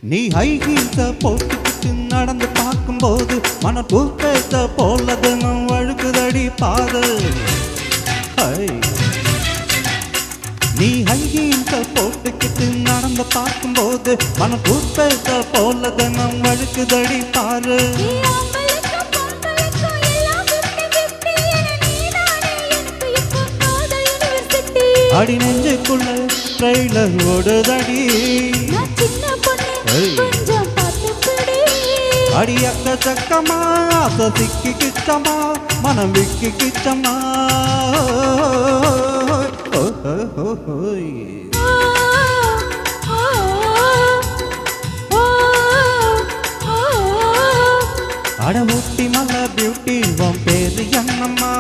நீ ஹை ஹீல்ஸ போட்டுக்கிட்டு நடந்து பார்க்கும்போது மன தூக்கத்தை போலது நம் வழுக்குதடி பாது. நீ ஹை ஹீல்ஸ போட்டுக்கிட்டு நடந்து பார்க்கும்போது மன தூக்கத்தை போலது நம் வழுக்குதடி பாரு. அடி நெஞ்சுக்குள்ள ட்ரெயிலர் ஓடுதடி. அடி அக்க சக்கமா ஆசை சிக்கி கிச்சமா மனம் விக்கி கிச்சமா. அட ஊட்டி மலை பியூட்டி உன் பேரு என்னம்மா?